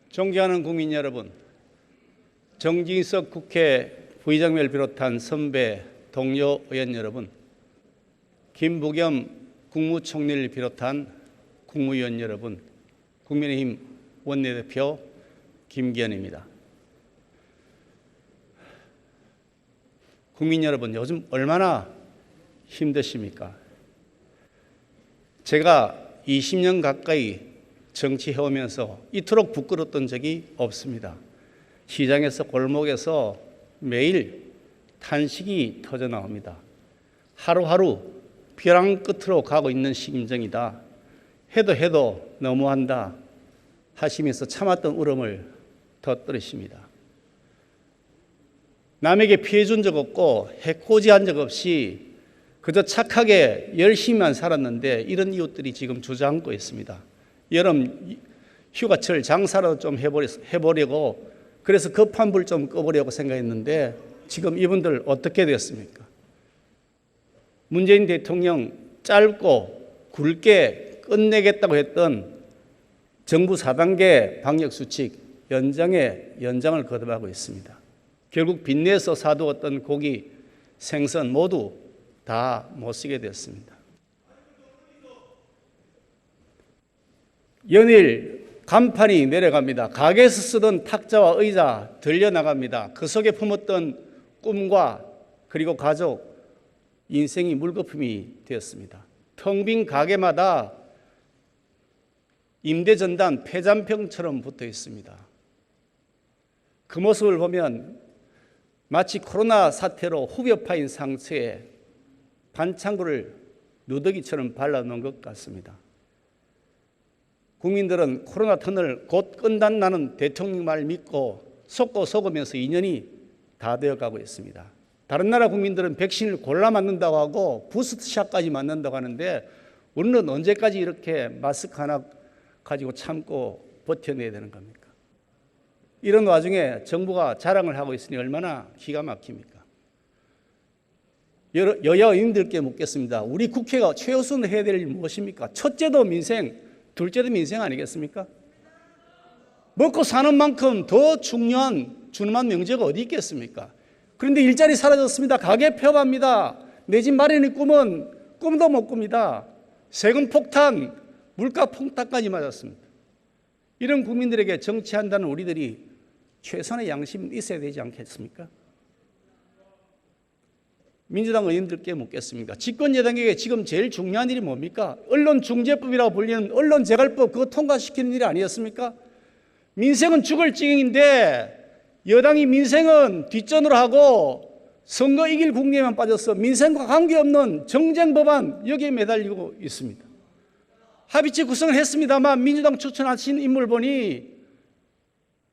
존경하는 국민 여러분, 정진석 국회 부의장을 비롯한 선배 동료 의원 여러분, 김부겸 국무총리를 비롯한 국무위원 여러분, 국민의힘 원내대표 김기현입니다. 국민 여러분, 요즘 얼마나 힘드십니까? 제가 20년 가까이 정치해오면서 이토록 부끄러웠던 적이 없습니다. 시장에서 골목에서 매일 탄식이 터져나옵니다. 하루하루 벼랑 끝으로 가고 있는 심정이다. 해도 너무한다 하시면서 참았던 울음을 터뜨리십니다. 남에게 피해 준 적 없고 해코지한 적 없이 그저 착하게 열심히만 살았는데 이런 이웃들이 지금 주저앉고 있습니다. 여름 휴가철 장사라도 좀 해보려고 그래서 급한 불 좀 꺼보려고 생각했는데 지금 이분들 어떻게 됐습니까? 문재인 대통령 짧고 굵게 끝내겠다고 했던 정부 4단계 방역수칙 연장을 거듭하고 있습니다. 결국 빚내서 사두었던 고기, 생선 모두 다 못 쓰게 됐습니다. 연일 간판이 내려갑니다. 가게에서 쓰던 탁자와 의자 들려나갑니다. 그 속에 품었던 꿈과 그리고 가족, 인생이 물거품이 되었습니다. 텅 빈 가게마다 임대전단 폐잔병처럼 붙어 있습니다. 그 모습을 보면 마치 코로나 사태로 후벼 파인 상처에 반창고를 누더기처럼 발라놓은 것 같습니다. 국민들은 코로나 턴을 곧 끝난다는 대통령 말 믿고 속고 속으면서 2년이 다 되어가고 있습니다. 다른 나라 국민들은 백신을 골라 맞는다고 하고 부스트샷까지 맞는다고 하는데 우리는 언제까지 이렇게 마스크 하나 가지고 참고 버텨내야 되는 겁니까? 이런 와중에 정부가 자랑을 하고 있으니 얼마나 기가 막힙니까? 여야 의원님들께 묻겠습니다. 우리 국회가 최우선 해야 될 일이 무엇입니까? 첫째도 민생, 둘째도 민생 아니겠습니까? 먹고 사는 만큼 더 중요한 준엄한 명제가 어디 있겠습니까? 그런데 일자리 사라졌습니다. 가게 폐업합니다. 내 집 마련의 꿈은 꿈도 못 꿉니다. 세금 폭탄, 물가 폭탄까지 맞았습니다. 이런 국민들에게 정치한다는 우리들이 최선의 양심이 있어야 되지 않겠습니까? 민주당 의원들께 묻겠습니다. 집권 여당에게 지금 제일 중요한 일이 뭡니까? 언론중재법이라고 불리는 언론재갈법 그거 통과시키는 일이 아니었습니까? 민생은 죽을 지경인데 여당이 민생은 뒷전으로 하고 선거 이길 국리에만 빠져서 민생과 관계없는 정쟁 법안 여기에 매달리고 있습니다. 합의체 구성을 했습니다만 민주당 추천하신 인물 보니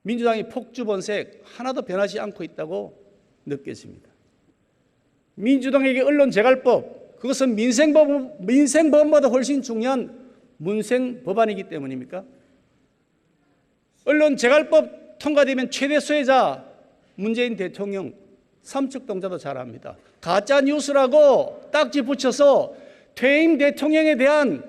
민주당이 폭주본색 하나도 변하지 않고 있다고 느껴집니다. 민주당에게 언론재갈법 그것은 민생법보다 훨씬 중요한 문생법안이기 때문입니까? 언론재갈법 통과되면 최대 수혜자 문재인 대통령 삼척동자도 잘 압니다. 가짜뉴스라고 딱지 붙여서 퇴임 대통령에 대한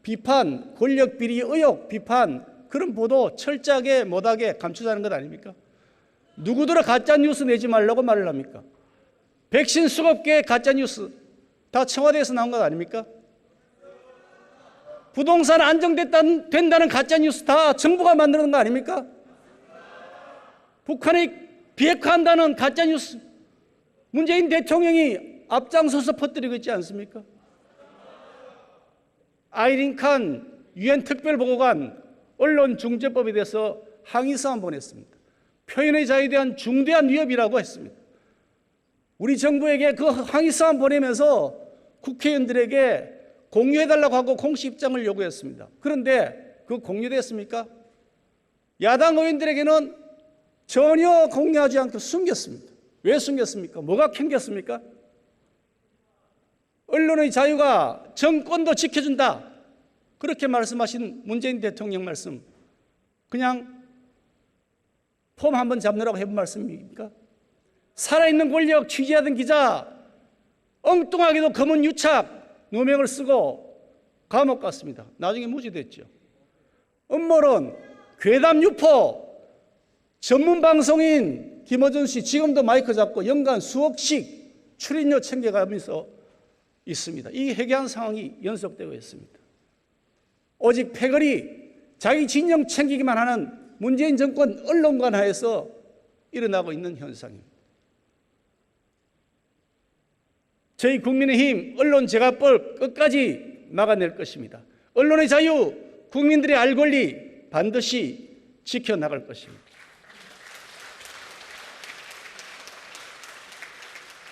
비판, 권력비리 의혹 비판 그런 보도 철저하게 못하게 감추자는 것 아닙니까? 누구더러 가짜뉴스 내지 말라고 말을 합니까? 백신 수급계 가짜뉴스 다 청와대에서 나온 것 아닙니까? 부동산 안정된다는 가짜뉴스 다 정부가 만드는 거 아닙니까? 북한이 비핵화한다는 가짜뉴스 문재인 대통령이 앞장서서 퍼뜨리고 있지 않습니까? 아이린 칸 유엔 특별보고관 언론중재법에 대해서 항의서한 보냈습니다. 표현의 자유에 대한 중대한 위협이라고 했습니다. 우리 정부에게 그 항의서한 보내면서 국회의원들에게 공유해달라고 하고 공식 입장을 요구했습니다. 그런데 그 공유됐습니까? 야당 의원들에게는 전혀 공유하지 않고 숨겼습니다. 왜 숨겼습니까? 뭐가 캥겼습니까? 언론의 자유가 정권도 지켜준다. 그렇게 말씀하신 문재인 대통령 말씀 그냥 폼 한번 잡느라고 해본 말씀입니까? 살아있는 권력 취재하던 기자 엉뚱하게도 검은 유착 누명을 쓰고 감옥 갔습니다. 나중에 무죄됐죠. 음모론, 괴담 유포, 전문 방송인 김어준 씨 지금도 마이크 잡고 연간 수억씩 출연료 챙겨가면서 있습니다. 이 회개한 상황이 연속되고 있습니다. 오직 패거리 자기 진영 챙기기만 하는 문재인 정권 언론관 하에서 일어나고 있는 현상입니다. 저희 국민의힘 언론제각법 끝까지 막아낼 것입니다. 언론의 자유, 국민들의 알 권리 반드시 지켜나갈 것입니다.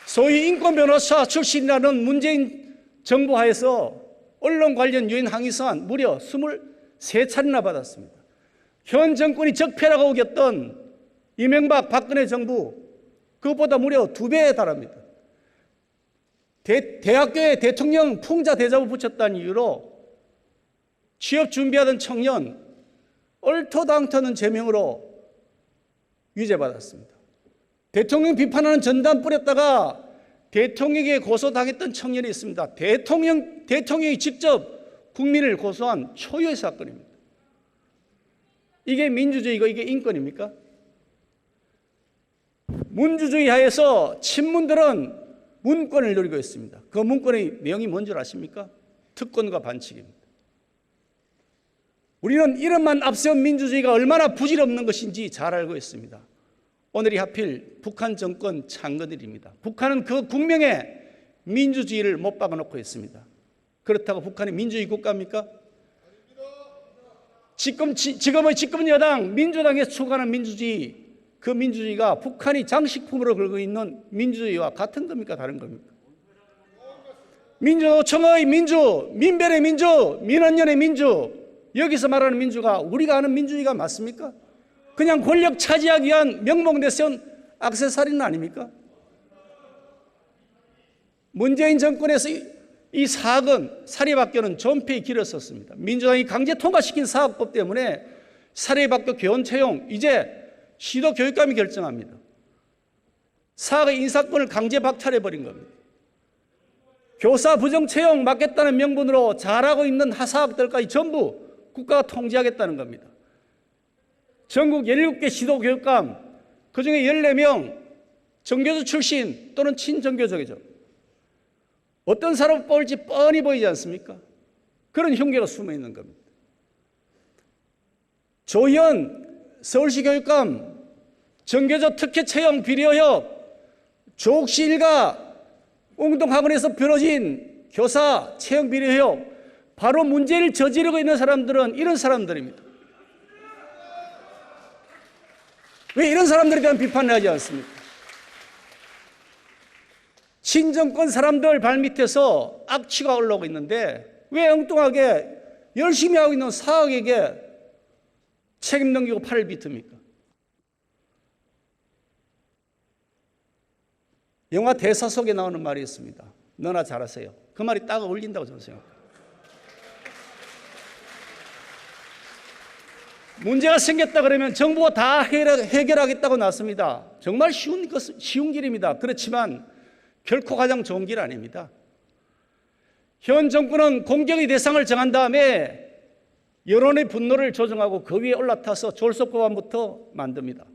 소위 인권 변호사 출신이라는 문재인 정부 하에서 언론 관련 유엔 항의서한 무려 23차례나 받았습니다. 현 정권이 적폐라고 우겼던 이명박 박근혜 정부 그것보다 무려 2배에 달합니다. 대학교에 대통령 풍자 대접을 붙였다는 이유로 취업 준비하던 청년 얼토당토는 제명으로 유죄받았습니다. 대통령 비판하는 전단 뿌렸다가 대통령에게 고소당했던 청년이 있습니다. 대통령이 직접 국민을 고소한 초유의 사건입니다. 이게 민주주의고 이게 인권입니까? 민주주의 하에서 친문들은 문권을 누리고 있습니다. 그 문권의 내용이 뭔 줄 아십니까? 특권과 반칙입니다. 우리는 이름만 앞세운 민주주의가 얼마나 부질없는 것인지 잘 알고 있습니다. 오늘이 하필 북한 정권 창건일입니다. 북한은 그 국명에 민주주의를 못 박아놓고 있습니다. 그렇다고 북한이 민주주의 국가입니까? 지금의 집권 여당 민주당에서 추구하는 민주주의, 그 민주주의가 북한이 장식품으로 걸고 있는 민주주의와 같은 겁니까? 다른 겁니까? 민주노총의 민주, 민변의 민주, 민원연의 민주, 여기서 말하는 민주가 우리가 아는 민주주의가 맞습니까? 그냥 권력 차지하기 위한 명목 내세운 액세서리는 아닙니까? 문재인 정권에서 이 사학은 사립학교는 존폐의 길을 섰습니다. 민주당이 강제 통과시킨 사학법 때문에 사립학교 교원 채용 이제 시도교육감이 결정합니다. 사학의 인사권을 강제 박탈해버린 겁니다. 교사 부정 채용 막겠다는 명분으로 잘하고 있는 하사학들까지 전부 국가가 통제하겠다는 겁니다. 전국 17개 시도교육감 그중에 14명 정교조 출신 또는 친정교조죠. 어떤 사람을 뽑을지 뻔히 보이지 않습니까? 그런 흉계가 숨어 있는 겁니다. 조희연 서울시 교육감 정교조 특혜 채용 비리 의혹, 조옥시 일가 웅동학원에서 벌어진 교사 채용 비리 의혹, 바로 문제를 저지르고 있는 사람들은 이런 사람들입니다. 왜 이런 사람들에 대한 비판을 하지 않습니까? 친정권 사람들 발밑에서 악취가 올라오고 있는데 왜 엉뚱하게 열심히 하고 있는 사학에게 책임 넘기고 팔을 비틉니까? 영화 대사 속에 나오는 말이 있습니다. 너나 잘하세요. 그 말이 딱 어울린다고 저는 생각합니다. 문제가 생겼다 그러면 정부가 다 해결하겠다고 나섭니다. 정말 쉬운 길입니다. 그렇지만 결코 가장 좋은 길 아닙니다. 현 정권은 공격의 대상을 정한 다음에 여론의 분노를 조정하고 그 위에 올라타서 졸속법안부터 만듭니다.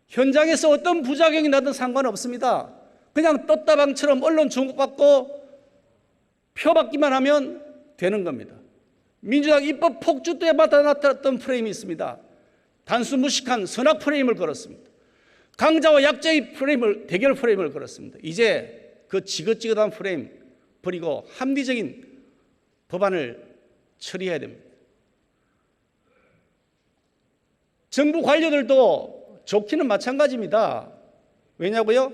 현장에서 어떤 부작용이 나든 상관없습니다. 그냥 떴다방처럼 언론 주목받고 표받기만 하면 되는 겁니다. 민주당 입법 폭주 때마다 나타났던 프레임이 있습니다. 단순 무식한 선악 프레임을 걸었습니다. 강자와 약자의 프레임을, 대결 프레임을 걸었습니다. 이제 그 지긋지긋한 프레임 버리고 합리적인 법안을 처리해야 됩니다. 정부 관료들도 좋기는 마찬가지입니다. 왜냐고요?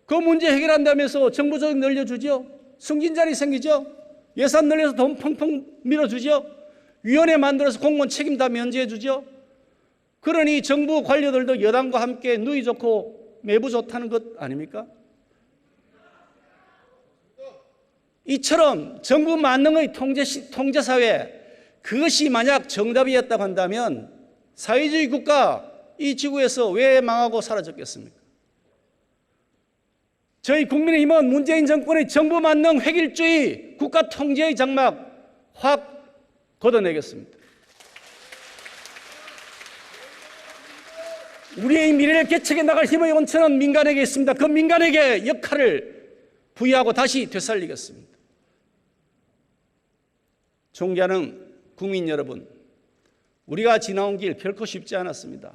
그 문제 해결한다면서 정부 조직 늘려주죠. 승진 자리 생기죠. 예산 늘려서 돈 펑펑 밀어주죠. 위원회 만들어서 공무원 책임 다 면제해 주죠. 그러니 정부 관료들도 여당과 함께 누이 좋고 매부 좋다는 것 아닙니까? 이처럼 정부 만능의 통제사회, 그것이 만약 정답이었다고 한다면 사회주의 국가 이 지구에서 왜 망하고 사라졌겠습니까? 저희 국민의힘은 문재인 정권의 정부 만능 획일주의 국가 통제의 장막 확 걷어내겠습니다. 우리의 미래를 개척해 나갈 힘의 원천은 민간에게 있습니다. 그 민간에게 역할을 부여하고 다시 되살리겠습니다. 존경하는 국민 여러분, 우리가 지나온 길 결코 쉽지 않았습니다.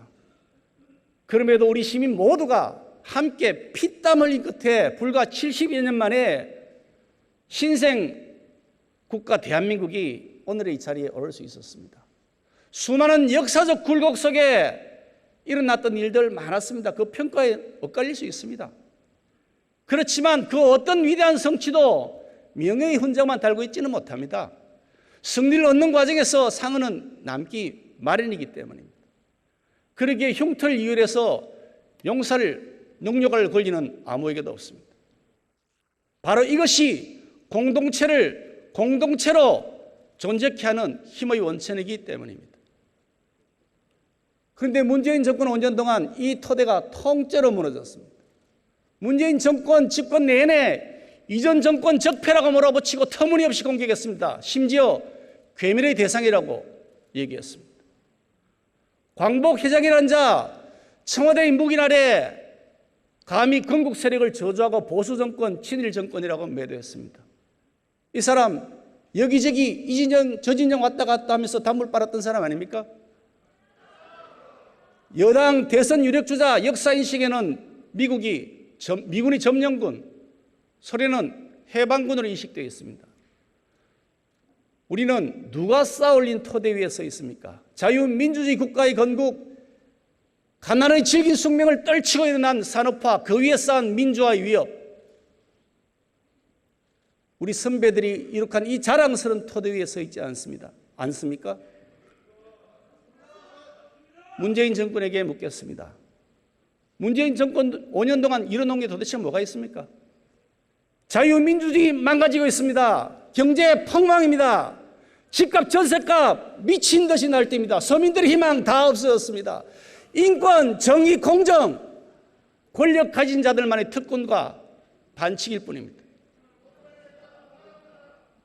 그럼에도 우리 시민 모두가 함께 피땀 흘린 끝에 불과 70여 년 만에 신생 국가 대한민국이 오늘의 이 자리에 오를 수 있었습니다. 수많은 역사적 굴곡 속에 일어났던 일들 많았습니다. 그 평가에 엇갈릴 수 있습니다. 그렇지만 그 어떤 위대한 성취도 명예의 흔적만 달고 있지는 못합니다. 승리를 얻는 과정에서 상흔은 남기 마련이기 때문입니다. 그러기에 흉터를 이유해서 용서를 권리는 아무에게도 없습니다. 바로 이것이 공동체를 공동체로 존재케 하는 힘의 원천이기 때문입니다. 그런데 문재인 정권 5년 동안 이 토대가 통째로 무너졌습니다. 문재인 정권 집권 내내 이전 정권 적폐라고 몰아붙이고 터무니없이 공격했습니다. 심지어 괴멸의 대상이라고 얘기했습니다. 광복 회장이라는 자, 청와대 묵인 아래 감히 건국 세력을 저주하고 보수 정권, 친일 정권이라고 매도했습니다. 이 사람 여기저기 이 진영 저 진영 왔다 갔다 하면서 단물 빨았던 사람 아닙니까? 여당 대선 유력주자 역사인식에는 미군이 점령군, 소련은 해방군으로 인식되어 있습니다. 우리는 누가 쌓아올린 토대 위에 서 있습니까? 자유민주주의 국가의 건국, 가난의 질긴 숙명을 떨치고 일어난 산업화, 그 위에 쌓은 민주화의 위협, 우리 선배들이 이룩한 이 자랑스러운 토대 위에 서 있지 않습니까? 문재인 정권에게 묻겠습니다. 문재인 정권 5년 동안 이뤄놓은 게 도대체 뭐가 있습니까? 자유민주주의 망가지고 있습니다. 경제 폭망입니다. 집값, 전세값 미친 듯이 날뛰입니다. 서민들의 희망 다 없어졌습니다. 인권, 정의, 공정, 권력 가진 자들만의 특권과 반칙일 뿐입니다.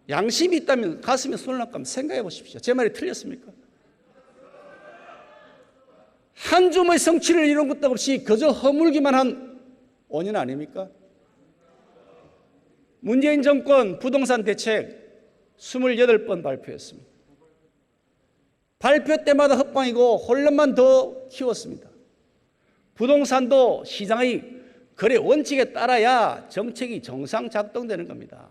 양심이 있다면 가슴에 손을 얹고 생각해 보십시오. 제 말이 틀렸습니까? 한 줌의 성취를 이룬 것도 없이 그저 허물기만 한 5년 아닙니까? 문재인 정권 부동산 대책 28번 발표했습니다. 발표 때마다 헛방이고 혼란만 더 키웠습니다. 부동산도 시장의 거래 원칙에 따라야 정책이 정상 작동되는 겁니다.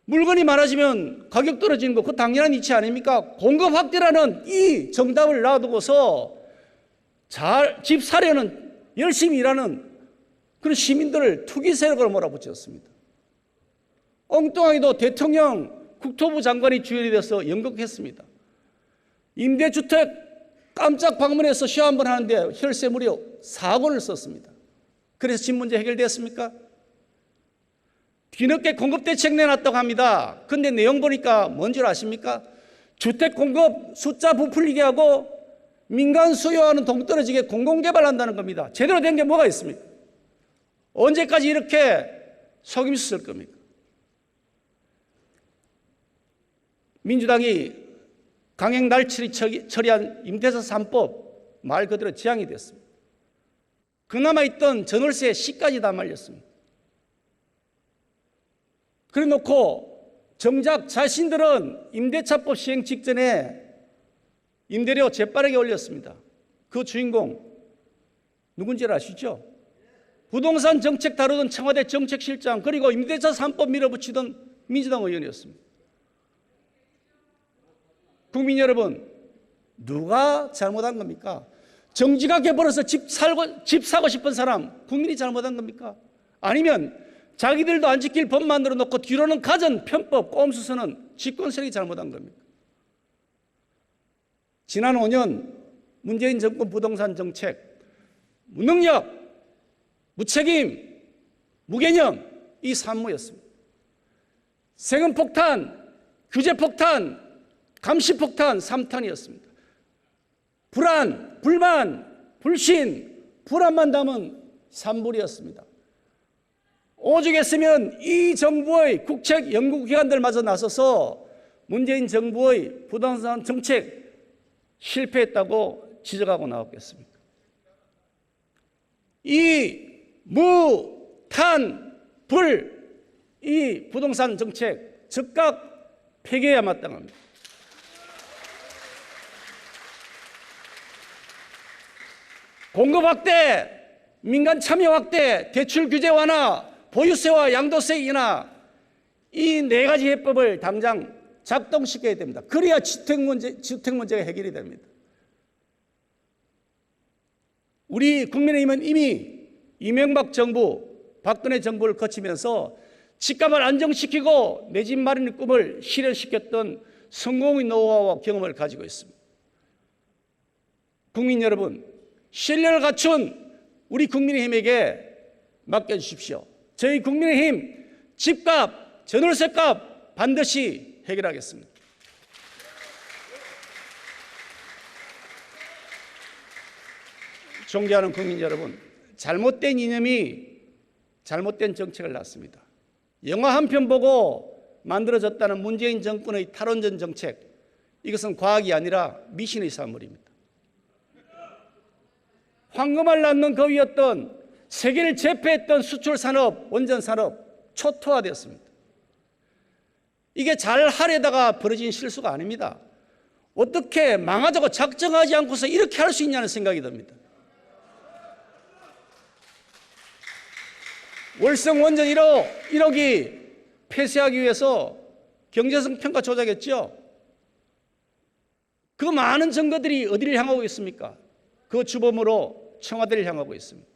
물건이 많아지면 가격 떨어지는 거 그 당연한 이치 아닙니까? 공급 확대라는 이 정답을 놔두고서 집 사려는 열심히 일하는 그런 시민들을 투기 세력으로 몰아붙였습니다. 엉뚱하게도 대통령, 국토부 장관이 주연이 돼서 연극했습니다. 임대주택 깜짝 방문해서 시험 한번 하는데 혈세 무려 4억 원을 썼습니다. 그래서 집 문제 해결됐습니까? 뒤늦게 공급 대책 내놨다고 합니다. 그런데 내용 보니까 뭔 줄 아십니까? 주택 공급 숫자 부풀리게 하고 민간 수요와는 동떨어지게 공공개발한다는 겁니다. 제대로 된 게 뭐가 있습니까? 언제까지 이렇게 속임수 쓸 겁니까? 민주당이 강행 날치리 처리한 임대차 3법 말 그대로 지향이 됐습니다. 그나마 있던 전월세 시까지 다 말렸습니다. 그래 놓고 정작 자신들은 임대차법 시행 직전에 임대료 재빠르게 올렸습니다. 그 주인공 누군지 아시죠? 부동산 정책 다루던 청와대 정책실장, 그리고 임대차 3법 밀어붙이던 민주당 의원이었습니다. 국민 여러분, 누가 잘못한 겁니까? 정직하게 벌어서 집 사고 싶은 사람, 국민이 잘못한 겁니까? 아니면 자기들도 안 지킬 법 만들어 놓고 뒤로는 가전, 편법, 꼼수서는 집권 세력이 잘못한 겁니까? 지난 5년 문재인 정권 부동산 정책, 무능력, 무책임, 무개념, 이 산무였습니다. 세금 폭탄, 규제 폭탄, 감시 폭탄 3탄이었습니다. 불안, 불만, 불신, 불안만 담은 산불이었습니다. 오죽했으면 이 정부의 국책 연구기관들마저 나서서 문재인 정부의 부동산 정책 실패했다고 지적하고 나왔겠습니까? 이 무, 탄, 불, 이 부동산 정책 즉각 폐기해야 마땅합니다. 공급 확대, 민간 참여 확대, 대출 규제 완화, 보유세와 양도세 인하, 이 네 가지 해법을 당장 작동시켜야 됩니다. 그래야 주택 문제가 해결이 됩니다. 우리 국민의힘은 이미 이명박 정부, 박근혜 정부를 거치면서 집값을 안정시키고 내 집 마련의 꿈을 실현시켰던 성공의 노하우와 경험을 가지고 있습니다. 국민 여러분, 신뢰를 갖춘 우리 국민의힘에게 맡겨주십시오. 저희 국민의힘 집값, 전월세값 반드시 해결하겠습니다. 존경하는 국민 여러분, 잘못된 이념이 잘못된 정책을 낳습니다. 영화 한 편 보고 만들어졌다는 문재인 정권의 탈원전 정책, 이것은 과학이 아니라 미신의 산물입니다. 황금알 낳는 거위였던 세계를 제패했던 수출 산업, 원전 산업 초토화되었습니다. 이게 잘 하려다가 벌어진 실수가 아닙니다. 어떻게 망하자고 작정하지 않고서 이렇게 할 수 있냐는 생각이 듭니다. 월성 원전 1억이 폐쇄하기 위해서 경제성 평가 조작했죠. 그 많은 증거들이 어디를 향하고 있습니까? 그 주범으로 청와대를 향하고 있습니다.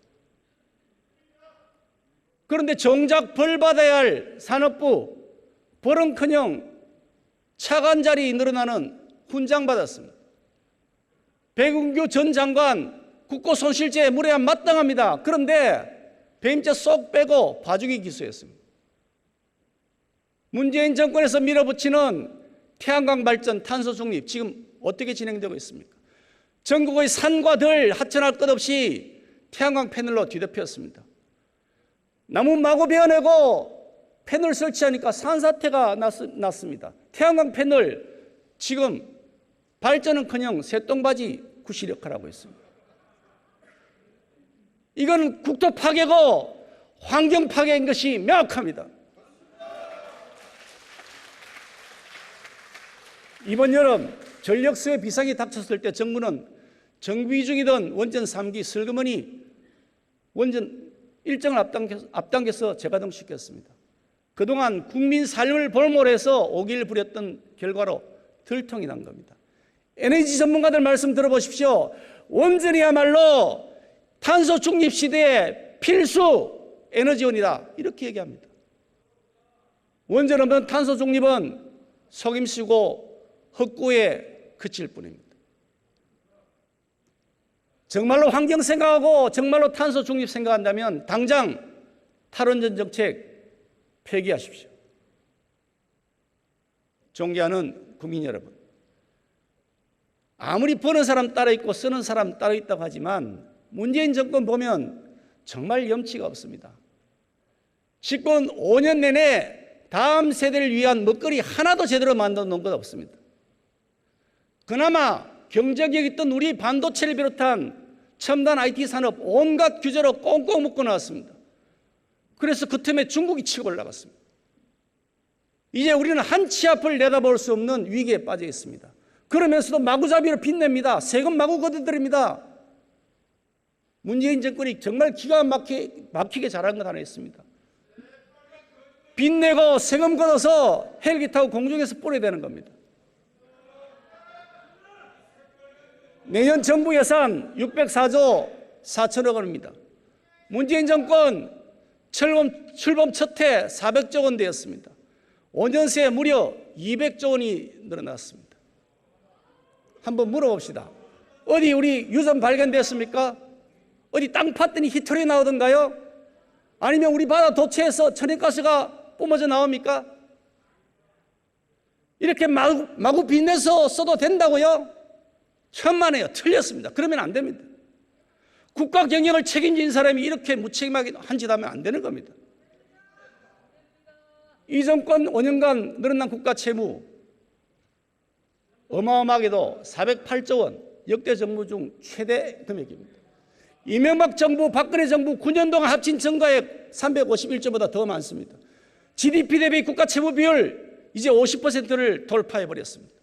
그런데 정작 벌 받아야 할 산업부, 벌은커녕 차관 자리 늘어나는 훈장 받았습니다. 백운규 전 장관 국고손실죄 무례한 마땅합니다. 그런데 배임죄 쏙 빼고 봐주기 기소했습니다. 문재인 정권에서 밀어붙이는 태양광 발전, 탄소 중립 지금 어떻게 진행되고 있습니까? 전국의 산과 들 하천할 것 없이 태양광 패널로 뒤덮였습니다. 나무 마구 베어내고 패널 설치하니까 산사태가 났습니다. 태양광 패널 지금 발전은커녕 새똥바지 구실 역할하고 있습니다. 이건 국토 파괴고 환경 파괴인 것이 명확합니다. 이번 여름 전력수요 비상이 닥쳤을 때 정부는 정비 중이던 원전 3기 슬그머니 원전 일정을 앞당겨서 재가동시켰습니다. 그동안 국민 삶을 볼모해서 오기를 부렸던 결과로 들통이 난 겁니다. 에너지 전문가들 말씀 들어보십시오. 원전이야말로 탄소 중립 시대의 필수 에너지원이다. 이렇게 얘기합니다. 원전 없는 탄소 중립은 속임수고 헛구에 그칠 뿐입니다. 정말로 환경 생각하고 정말로 탄소 중립 생각한다면 당장 탈원전 정책 폐기하십시오. 존경하는 국민 여러분, 아무리 버는 사람 따로 있고 쓰는 사람 따로 있다고 하지만 문재인 정권 보면 정말 염치가 없습니다. 집권 5년 내내 다음 세대를 위한 먹거리 하나도 제대로 만들어 놓은 것 없습니다. 그나마 경제력 있던 우리 반도체를 비롯한 첨단 IT 산업 온갖 규제로 꽁꽁 묶어 놨습니다. 그래서 그 틈에 중국이 치고 올라갔습니다. 이제 우리는 한 치 앞을 내다볼 수 없는 위기에 빠져 있습니다. 그러면서도 마구잡이로 빚냅니다. 세금 마구 걷어들입니다. 문재인 정권이 정말 기가 막히게 잘한 것 하나 있습니다. 빚내고 세금 걷어서 헬기 타고 공중에서 뿌려야 되는 겁니다. 내년 정부 예산 604조 4천억 원입니다. 문재인 정권 출범 첫 해 400조 원 되었습니다. 5년 새에 무려 200조 원이 늘어났습니다. 한번 물어봅시다. 어디 우리 유전 발견됐습니까? 어디 땅 팠더니 히토리 나오던가요? 아니면 우리 바다 도체에서 천연가스가 뿜어져 나옵니까? 이렇게 마구 빚내서 써도 된다고요? 천만에요. 틀렸습니다. 그러면 안 됩니다. 국가 경영을 책임진 사람이 이렇게 무책임하게 한 짓 하면 안 되는 겁니다. 이 정권 5년간 늘어난 국가 채무 어마어마하게도 408조 원, 역대 정부 중 최대 금액입니다. 이명박 정부, 박근혜 정부 9년 동안 합친 증가액 351조보다 더 많습니다. GDP 대비 국가 채무 비율 이제 50%를 돌파해버렸습니다.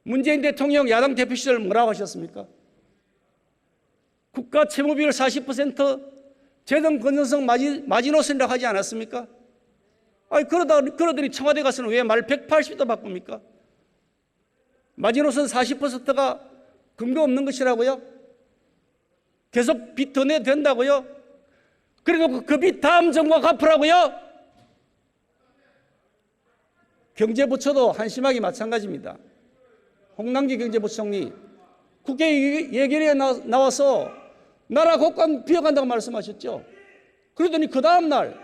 문재인 대통령 야당 대표 시절 뭐라고 하셨습니까? 국가 채무 비율 40%, 재정 건전성 마지노선이라고 하지 않았습니까? 아니, 그러더니 청와대 가서는 왜 말 180도 바꿉니까? 마지노선 40%가 근거 없는 것이라고요? 계속 빚 더 내도 된다고요? 그래도 그 빚 다음 정부가 갚으라고요? 경제부처도 한심하게 마찬가지입니다. 홍남기 경제부총리 국회 예결위에 나와서 나라 국간 비워간다고 말씀하셨죠. 그러더니 그 다음날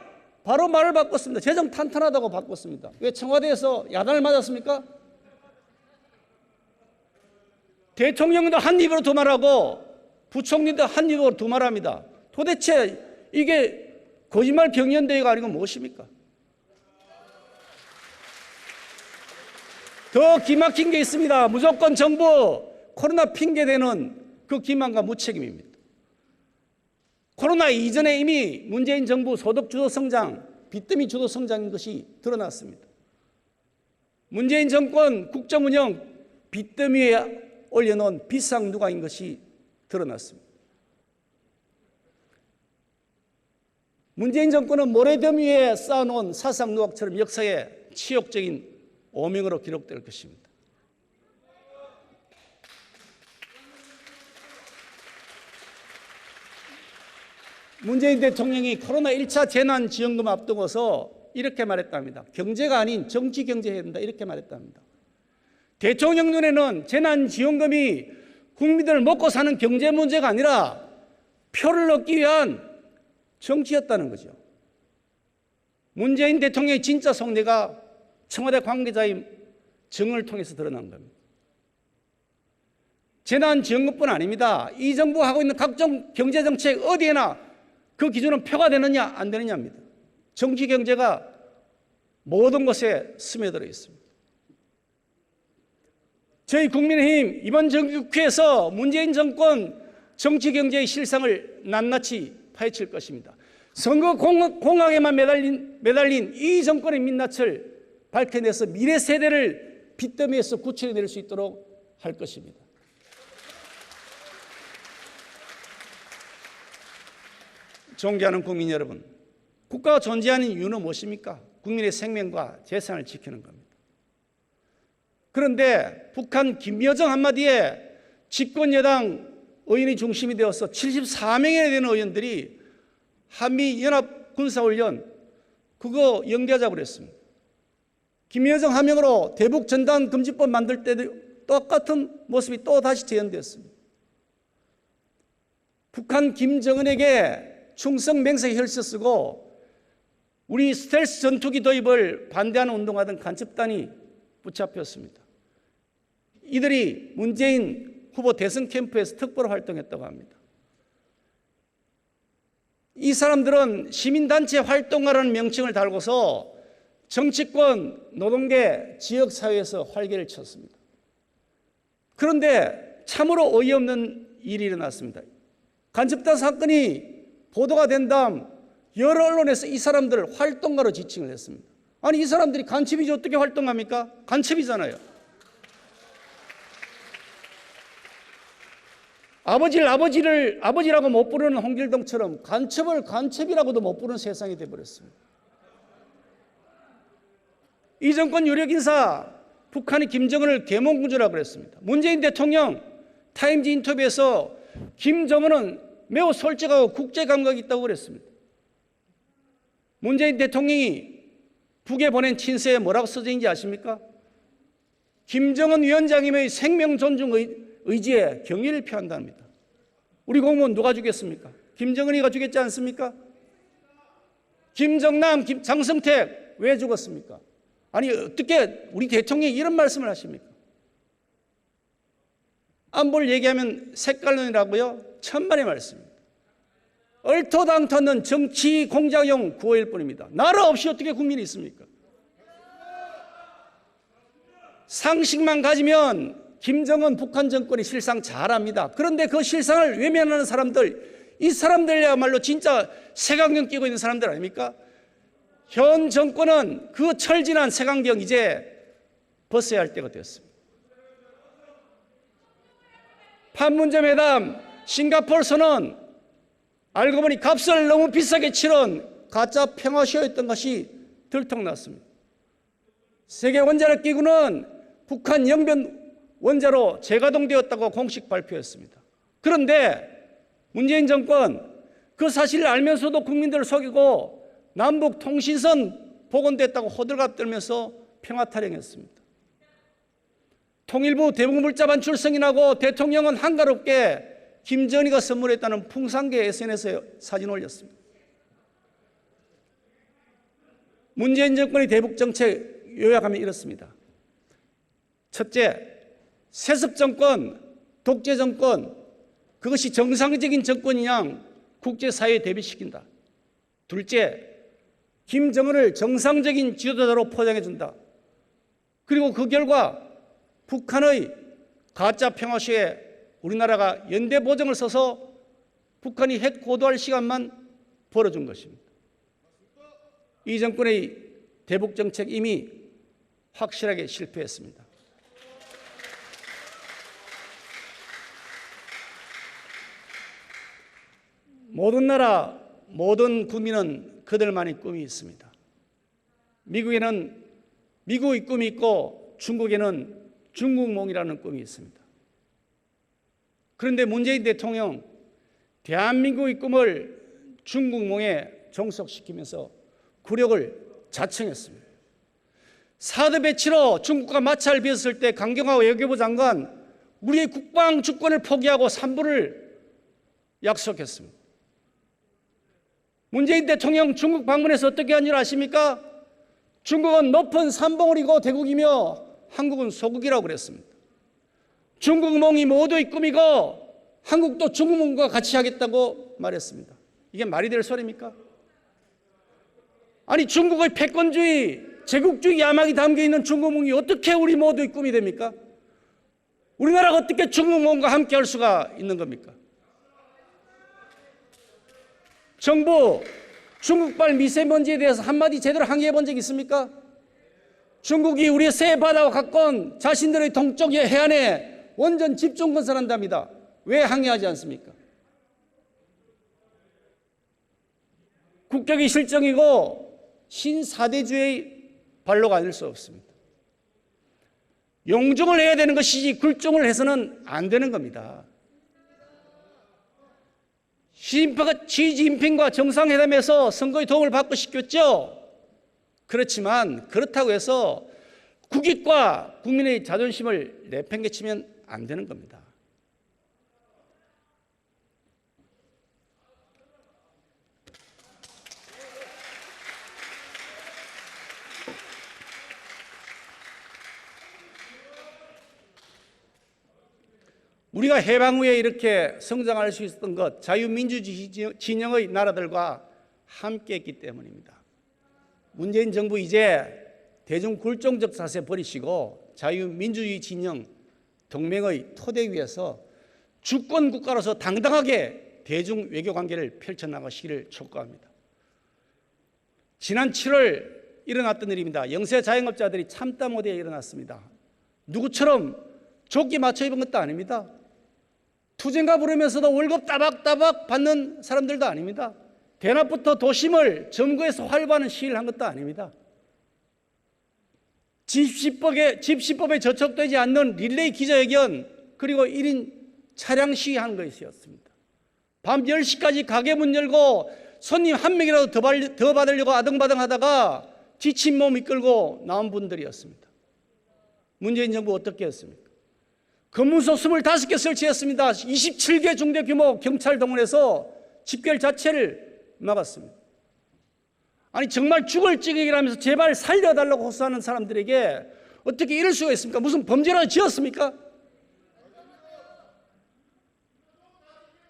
바로 말을 바꿨습니다. 재정 탄탄하다고 바꿨습니다. 왜 청와대에서 야단을 맞았습니까? 대통령도 한 입으로 두말하고 부총리도 한 입으로 두말합니다. 도대체 이게 거짓말 경연대회가 아니고 무엇입니까? 더 기막힌 게 있습니다. 무조건 정부 코로나 핑계대는 그 기만과 무책임입니다. 코로나 이전에 이미 문재인 정부 소득 주도 성장, 빚더미 주도 성장인 것이 드러났습니다. 문재인 정권 국정운영 빚더미에 올려놓은 빚상누가인 것이 드러났습니다. 문재인 정권은 모래더미 위에 쌓아놓은 사상누각처럼 역사에 치욕적인 오명으로 기록될 것입니다. 문재인 대통령이 코로나 1차 재난지원금 앞두고서 이렇게 말했답니다. 경제가 아닌 정치 경제해야 된다 이렇게 말했답니다. 대통령 눈에는 재난지원금이 국민들 먹고 사는 경제 문제가 아니라 표를 얻기 위한 정치였다는 거죠. 문재인 대통령의 진짜 속내가 청와대 관계자의 증언을 통해서 드러난 겁니다. 재난지원금뿐 아닙니다. 이 정부가 하고 있는 각종 경제정책 어디에나 그 기준은 표가 되느냐 안 되느냐입니다. 정치 경제가 모든 것에 스며들어 있습니다. 저희 국민의힘 이번 정기국회에서 문재인 정권 정치 경제의 실상을 낱낱이 파헤칠 것입니다. 선거 공학에만 매달린 이 정권의 민낯을 밝혀내서 미래 세대를 빚더미에서 구출해낼 수 있도록 할 것입니다. 존경하는 국민 여러분, 국가가 존재하는 이유는 무엇입니까? 국민의 생명과 재산을 지키는 겁니다. 그런데 북한 김여정 한마디에 집권여당 의원이 중심이 되어서 74명이나 되는 의원들이 한미연합군사훈련 그거 연기하자고 그랬습니다. 김여정 하명으로 대북전단금지법 만들 때도 똑같은 모습이 또 다시 재현되었습니다. 북한 김정은에게 충성 맹세 혈서 쓰고 우리 스텔스 전투기 도입을 반대하는 운동하던 간첩단이 붙잡혔습니다. 이들이 문재인 후보 대선 캠프에서 특보로 활동했다고 합니다. 이 사람들은 시민단체 활동가라는 명칭을 달고서 정치권, 노동계, 지역사회에서 활개를 쳤습니다. 그런데 참으로 어이없는 일이 일어났습니다. 간첩단 사건이 보도가 된 다음 여러 언론에서 이 사람들을 활동가로 지칭을 했습니다. 아니 이 사람들이 간첩이지 어떻게 활동합니까? 간첩이잖아요. 아버지를 아버지라고 못 부르는 홍길동처럼 간첩을 간첩이라고도 못 부르는 세상이 되어버렸습니다. 이 정권 유력 인사 북한이 김정은을 계몽군주라고 그랬습니다. 문재인 대통령 타임지 인터뷰에서 김정은은 매우 솔직하고 국제 감각이 있다고 그랬습니다. 문재인 대통령이 북에 보낸 친서에 뭐라고 써져 있는지 아십니까? 김정은 위원장님의 생명 존중 의지에 경의를 표한답니다. 우리 공무원 누가 죽였습니까? 김정은이가 죽였지 않습니까? 김정남, 장성택 왜 죽었습니까? 아니 어떻게 우리 대통령이 이런 말씀을 하십니까? 안보를 얘기하면 색깔론이라고요? 천만의 말씀입니다. 얼토당토는 정치 공작용 구호일 뿐입니다. 나라 없이 어떻게 국민이 있습니까? 상식만 가지면 김정은 북한 정권이 실상 잘합니다. 그런데 그 실상을 외면하는 사람들, 이 사람들이야말로 진짜 색안경 끼고 있는 사람들 아닙니까? 현 정권은 그 철진한 색안경 이제 벗어야 할 때가 되었습니다. 판문점 회담, 싱가포르 선언, 알고 보니 값을 너무 비싸게 치른 가짜 평화쇼였던 것이 들통났습니다. 세계 원자력 기구는 북한 영변 원자로 재가동되었다고 공식 발표했습니다. 그런데 문재인 정권 그 사실을 알면서도 국민들을 속이고 남북 통신선 복원됐다고 호들갑 떨면서 평화 타령했습니다. 통일부 대북물자 반출 승인하고 대통령은 한가롭게 김정은이가 선물했다는 풍산계 SNS에 사진 올렸습니다. 문재인 정권의 대북 정책 요약하면 이렇습니다. 첫째, 세습 정권, 독재 정권, 그것이 정상적인 정권이냐 국제사회에 대비시킨다. 둘째, 김정은을 정상적인 지도자로 포장해준다. 그리고 그 결과 북한의 가짜 평화쇼에 우리나라가 연대 보정을 써서 북한이 핵 고도할 시간만 벌어준 것입니다. 이 정권의 대북 정책 이미 확실하게 실패했습니다. 모든 나라, 모든 국민은 그들만의 꿈이 있습니다. 미국에는 미국의 꿈이 있고 중국에는 중국몽이라는 꿈이 있습니다. 그런데 문재인 대통령 대한민국의 꿈을 중국몽에 종속시키면서 굴욕을 자청했습니다. 사드 배치로 중국과 마찰을 빚었을 때 강경화 외교부 장관 우리의 국방 주권을 포기하고 산부를 약속했습니다. 문재인 대통령 중국 방문해서 어떻게 한 줄 아십니까? 중국은 높은 산봉우리고 대국이며 한국은 소국이라고 그랬습니다. 중국몽이 모두의 꿈이고 한국도 중국몽과 같이 하겠다고 말했습니다. 이게 말이 될 소리입니까? 아니 중국의 패권주의, 제국주의 야망이 담겨있는 중국몽이 어떻게 우리 모두의 꿈이 됩니까? 우리나라가 어떻게 중국몽과 함께 할 수가 있는 겁니까? 정부, 중국발 미세먼지에 대해서 한마디 제대로 항의해 본 적 있습니까? 중국이 우리의 새 바다와 가까운 자신들의 동쪽 해안에 원전 집중 건설한답니다. 왜 항의하지 않습니까? 국격이 실정이고 신사대주의 발로가 아닐 수 없습니다. 용중을 해야 되는 것이지 굴종을 해서는 안 되는 겁니다. 시진핑과 정상회담에서 선거의 도움을 받고 싶겠죠. 그렇지만 그렇다고 해서 국익과 국민의 자존심을 내팽개치면 안 되는 겁니다. 우리가 해방 후에 이렇게 성장할 수 있었던 것, 자유민주주의 진영의 나라들과 함께했기 때문입니다. 문재인 정부 이제 대중 굴종적 자세 버리시고 자유민주주의 진영 동맹의 토대 위에서 주권 국가로서 당당하게 대중 외교 관계를 펼쳐나가시기를 촉구합니다. 지난 7월 일어났던 일입니다. 영세 자영업자들이 참다 못해 일어났습니다. 누구처럼 조끼 맞춰 입은 것도 아닙니다. 투쟁가 부르면서도 월급 따박따박 받는 사람들도 아닙니다. 대낮부터 도심을 점거해서 활보하는 시위를 한 것도 아닙니다. 집시법에 저촉되지 않는 릴레이 기자회견 그리고 1인 차량 시위한 것이었습니다. 밤 10시까지 가게 문 열고 손님 한 명이라도 더 받으려고 아등바등 하다가 지친 몸 이끌고 나온 분들이었습니다. 문재인 정부 어떻게 했습니까? 검문소 25개 설치했습니다. 27개 중대 규모 경찰 동원해서 집결 자체를 막았습니다. 아니 정말 죽을 찌개기라면서 제발 살려달라고 호소하는 사람들에게 어떻게 이럴 수가 있습니까? 무슨 범죄라도 지었습니까?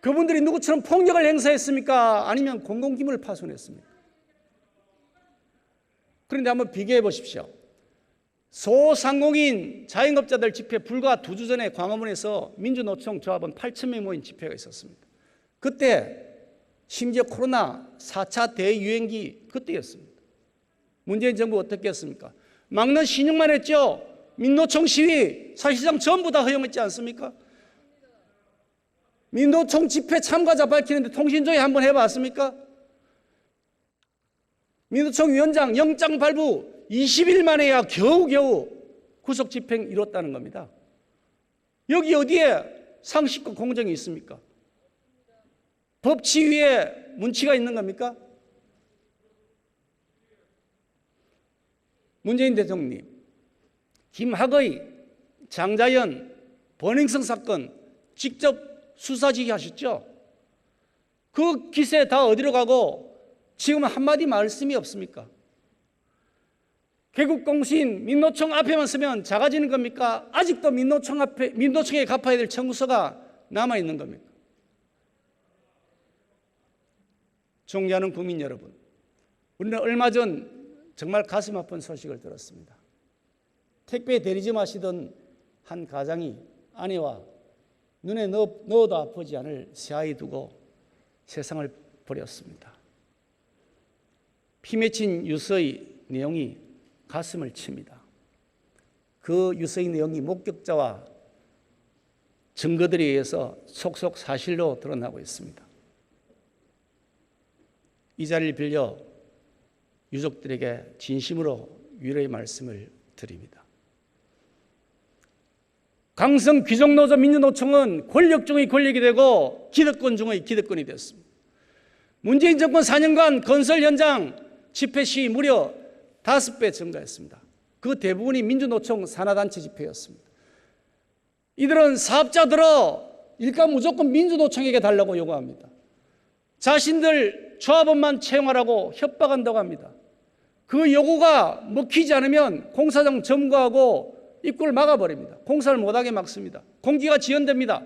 그분들이 누구처럼 폭력을 행사했습니까? 아니면 공공기물을 파손했습니까? 그런데 한번 비교해 보십시오. 소상공인 자영업자들 집회 불과 2주 전에 광화문에서 민주노총 조합원 8,000명 모인 집회가 있었습니다. 그때 심지어 코로나 4차 대유행기 그때였습니다. 문재인 정부 어떻게 했습니까? 막는 신용만 했죠. 민노총 시위 사실상 전부 다 허용했지 않습니까? 민노총 집회 참가자 밝히는데 통신조회 한번 해봤습니까? 민노총 위원장 영장 발부 20일 만에야 겨우겨우 구속 집행 이뤘다는 겁니다. 여기 어디에 상식과 공정이 있습니까? 법치 위에 문치가 있는 겁니까? 문재인 대통령님, 김학의, 장자연, 버닝썬 사건 직접 수사지휘 하셨죠? 그 기세 다 어디로 가고 지금 한마디 말씀이 없습니까? 개국공신 민노총 앞에만 서면 작아지는 겁니까? 아직도 민노총에 갚아야 될 청구서가 남아있는 겁니까? 존경하는 국민 여러분, 우리는 얼마 전 정말 가슴 아픈 소식을 들었습니다. 택배 대리점 하시던 한 가장이 아내와 눈에 넣어도 아프지 않을 새아이 두고 세상을 버렸습니다. 피 맺힌 유서의 내용이 가슴을 칩니다. 그 유서의 내용이 목격자와 증거들에 의해서 속속 사실로 드러나고 있습니다. 이 자리를 빌려 유족들에게 진심으로 위로의 말씀을 드립니다. 강성 귀족노조 민주노총은 권력 중의 권력이 되고 기득권 중의 기득권이 되었습니다. 문재인 정권 4년간 건설 현장 집회 시위 무려 5배 증가했습니다. 그 대부분이 민주노총 산하단체 집회였습니다. 이들은 사업자들어 일감 무조건 민주노총에게 달라고 요구합니다. 자신들 조합원만 채용하라고 협박한다고 합니다. 그 요구가 먹히지 않으면 공사장 점거하고 입구를 막아버립니다. 공사를 못하게 막습니다. 공기가 지연됩니다.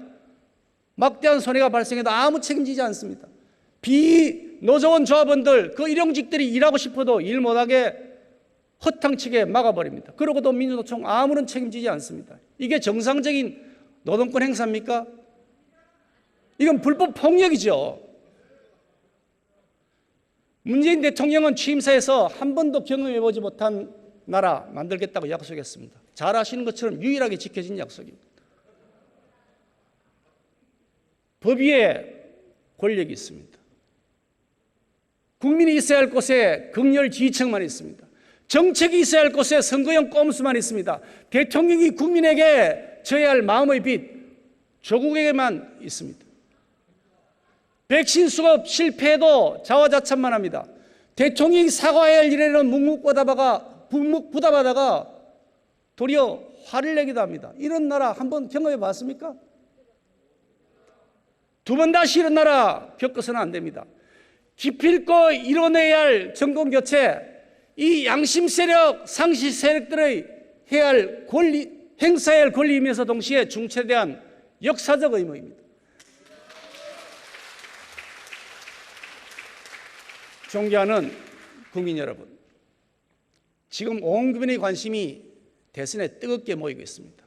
막대한 손해가 발생해도 아무 책임지지 않습니다. 비노조원 조합원들, 그 일용직들이 일하고 싶어도 일 못하게 허탕치게 막아버립니다. 그러고도 민주노총 아무런 책임지지 않습니다. 이게 정상적인 노동권 행사입니까? 이건 불법 폭력이죠. 문재인 대통령은 취임사에서 한 번도 경험해보지 못한 나라 만들겠다고 약속했습니다. 잘 아시는 것처럼 유일하게 지켜진 약속입니다. 법 위에 권력이 있습니다. 국민이 있어야 할 곳에 극렬 지휘층만 있습니다. 정책이 있어야 할 곳에 선거용 꼼수만 있습니다. 대통령이 국민에게 져야 할 마음의 빚 조국에게만 있습니다. 백신 수급 실패해도 자화자찬만 합니다. 대통령이 사과해야 할 일에는 묵묵부답하다가 도리어 화를 내기도 합니다. 이런 나라 한번 경험해 봤습니까? 두 번 다시 이런 나라 겪어서는 안 됩니다. 기필코 이뤄내야 할 정권교체, 이 양심 세력, 상시 세력들의 해야 할 권리, 행사해야 할 권리이면서 동시에 중체에 대한 역사적 의무입니다. 존경하는 국민 여러분, 지금 온 국민의 관심이 대선에 뜨겁게 모이고 있습니다.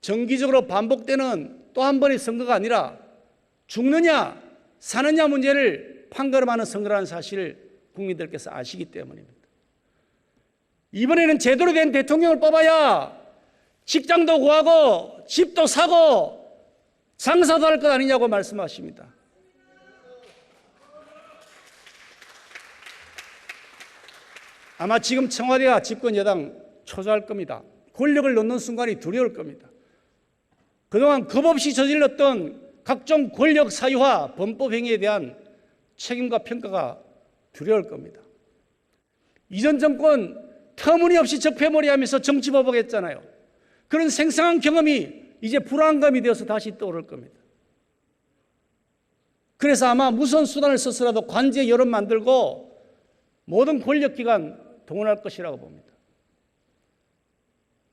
정기적으로 반복되는 또 한 번의 선거가 아니라 죽느냐 사느냐 문제를 판가름하는 선거라는 사실을 국민들께서 아시기 때문입니다. 이번에는 제대로 된 대통령을 뽑아야 직장도 구하고 집도 사고 장사도 할 것 아니냐고 말씀하십니다. 아마 지금 청와대와 집권 여당 초조할 겁니다. 권력을 놓는 순간이 두려울 겁니다. 그동안 겁없이 저질렀던 각종 권력 사유화, 범법 행위에 대한 책임과 평가가 두려울 겁니다. 이전 정권 터무니없이 적폐몰이하면서 정치보복했잖아요. 그런 생생한 경험이 이제 불안감이 되어서 다시 떠오를 겁니다. 그래서 아마 무슨 수단을 써서라도 관제 여론 만들고 모든 권력기관 동원할 것이라고 봅니다.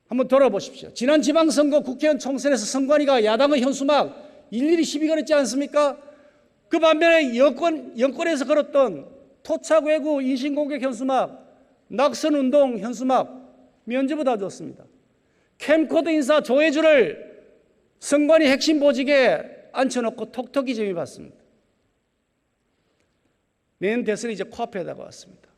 한번 돌아보십시오. 지난 지방선거 국회의원 총선에서 선관위가 야당의 현수막 일일이 시비 걸었지 않습니까? 그 반면에 여권에서 걸었던 토착 외구 인신공격 현수막, 낙선운동 현수막 면접을 다 줬습니다. 캠코더 인사 조혜주를 선관위 핵심 보직에 앉혀놓고 톡톡히 점유받습니다. 내년 대선이 이제 코앞에 다가왔습니다.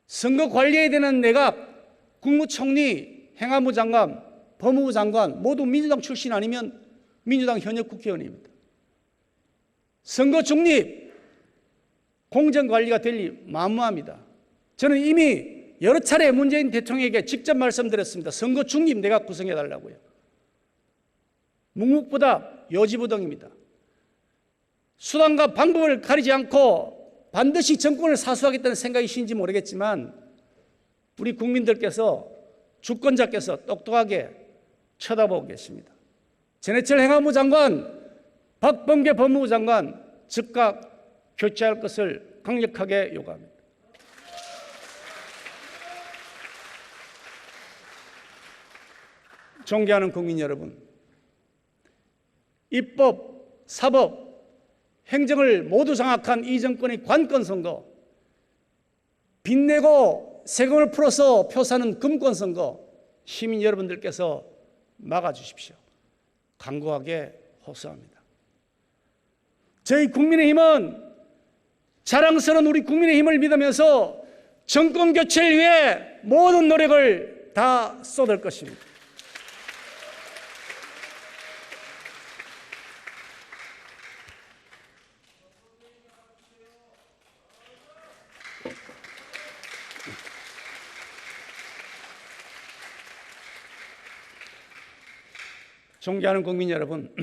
선거 관리해야 되는 내각, 국무총리, 행안부 장관, 법무부 장관 모두 민주당 출신 아니면 민주당 현역 국회의원입니다. 선거 중립, 공정관리가 될 리 만무합니다. 저는 이미 여러 차례 문재인 대통령에게 직접 말씀드렸습니다. 선거 중립 내각 구성해달라고요. 묵묵부답, 요지부동입니다. 수단과 방법을 가리지 않고 반드시 정권을 사수하겠다는 생각이신지 모르겠지만 우리 국민들께서 주권자께서 똑똑하게 쳐다보고 계십니다. 전해철 행안부 장관, 박범계 법무부 장관 즉각 교체할 것을 강력하게 요구합니다. 존경하는 국민 여러분, 입법, 사법, 행정을 모두 장악한 이 정권의 관건 선거, 빚내고 세금을 풀어서 표 사는 금권 선거, 시민 여러분들께서 막아주십시오. 간곡하게 호소합니다. 저희 국민의힘은 자랑스러운 우리 국민의힘을 믿으면서 정권 교체를 위해 모든 노력을 다 쏟을 것입니다. 존경하는 국민 여러분,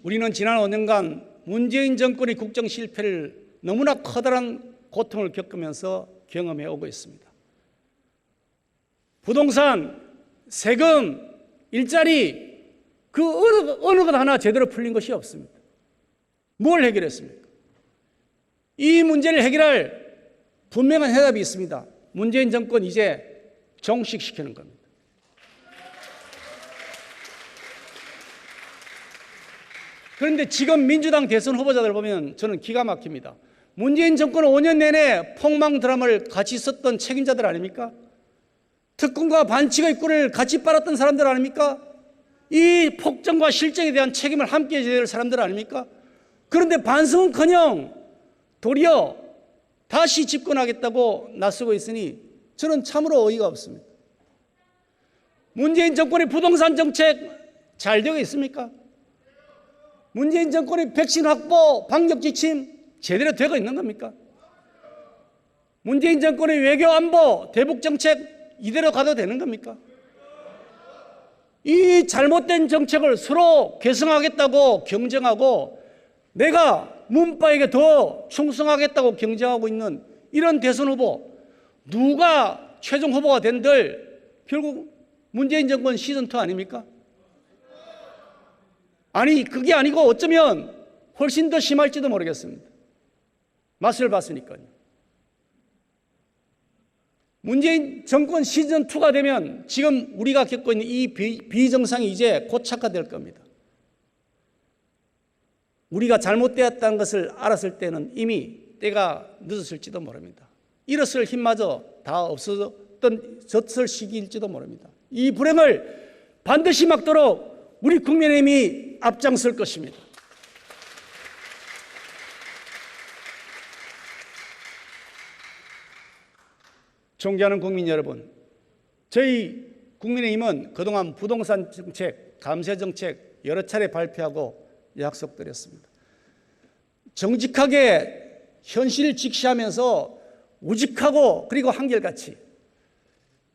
우리는 지난 5년간 문재인 정권의 국정 실패를 너무나 커다란 고통을 겪으면서 경험해 오고 있습니다. 부동산, 세금, 일자리 그 어느 것 하나 제대로 풀린 것이 없습니다. 뭘 해결했습니까? 이 문제를 해결할 분명한 해답이 있습니다. 문재인 정권 이제 종식시키는 겁니다. 그런데 지금 민주당 대선 후보자들 보면 저는 기가 막힙니다. 문재인 정권 5년 내내 폭망 드라마를 같이 썼던 책임자들 아닙니까? 특권과 반칙의 꿀을 같이 빨았던 사람들 아닙니까? 이 폭정과 실정에 대한 책임을 함께 져야 될 사람들 아닙니까? 그런데 반성은커녕 도리어 다시 집권하겠다고 나서고 있으니 저는 참으로 어이가 없습니다. 문재인 정권의 부동산 정책 잘 되고 있습니까? 문재인 정권의 백신 확보, 방역 지침 제대로 되고 있는 겁니까? 문재인 정권의 외교 안보, 대북 정책 이대로 가도 되는 겁니까? 이 잘못된 정책을 서로 개선하겠다고 경쟁하고 내가 문바에게 더 충성하겠다고 경쟁하고 있는 이런 대선 후보, 누가 최종 후보가 된들 결국 문재인 정권 시즌2 아닙니까? 아니 그게 아니고 어쩌면 훨씬 더 심할지도 모르겠습니다. 맛을 봤으니까요. 문재인 정권 시즌2가 되면 지금 우리가 겪고 있는 이 비정상이 이제 고착화될 겁니다. 우리가 잘못되었다는 것을 알았을 때는 이미 때가 늦었을지도 모릅니다. 일었을 힘마저 다 없어졌을 시기일지도 모릅니다. 이 불행을 반드시 막도록 우리 국민의힘이 앞장설 것입니다. 존경하는 국민 여러분, 저희 국민의힘은 그동안 부동산 정책, 감세 정책 여러 차례 발표하고 약속드렸습니다. 정직하게 현실을 직시하면서 우직하고 그리고 한결같이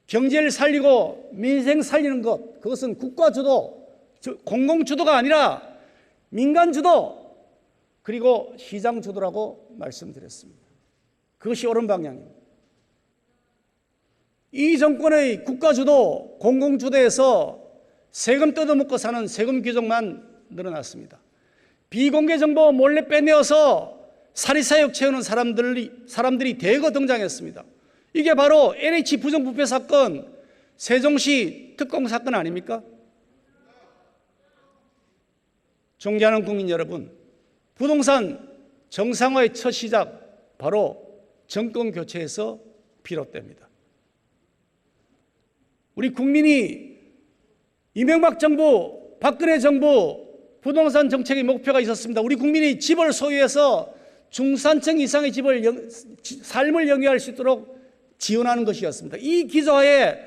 경제를 살리고 민생 살리는 것, 그것은 국가 주도, 공공 주도가 아니라 민간 주도 그리고 시장 주도라고 말씀드렸습니다. 그것이 옳은 방향입니다. 이 정권의 국가 주도, 공공 주도에서 세금 뜯어먹고 사는 세금 규정만 늘어났습니다. 비공개 정보 몰래 빼내어서 사리사욕 채우는 사람들이 대거 등장했습니다. 이게 바로 LH 부정부패 사건, 세종시 특공 사건 아닙니까? 존경하는 국민 여러분, 부동산 정상화의 첫 시작 바로 정권 교체에서 비롯됩니다. 우리 국민이 이명박 정부, 박근혜 정부 부동산 정책의 목표가 있었습니다. 우리 국민이 집을 소유해서 중산층 이상의 삶을 영위할 수 있도록 지원하는 것이었습니다. 이 기조하에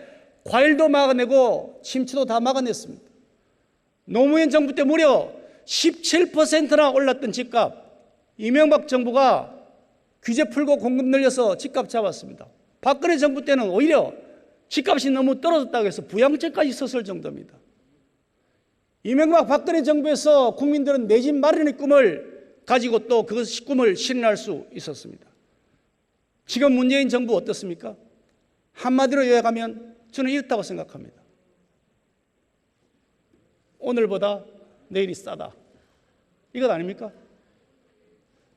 과열도 막아내고 침체도 다 막아냈습니다. 노무현 정부 때 무려 17%나 올랐던 집값, 이명박 정부가 규제 풀고 공급 늘려서 집값 잡았습니다. 박근혜 정부 때는 오히려 집값이 너무 떨어졌다고 해서 부양책까지 썼을 정도입니다. 이명박 박근혜 정부에서 국민들은 내 집 마련의 꿈을 가지고 또 그 꿈을 실현할 수 있었습니다. 지금 문재인 정부 어떻습니까? 한마디로 요약하면 저는 이렇다고 생각합니다. 오늘보다 내일이 싸다. 이것 아닙니까?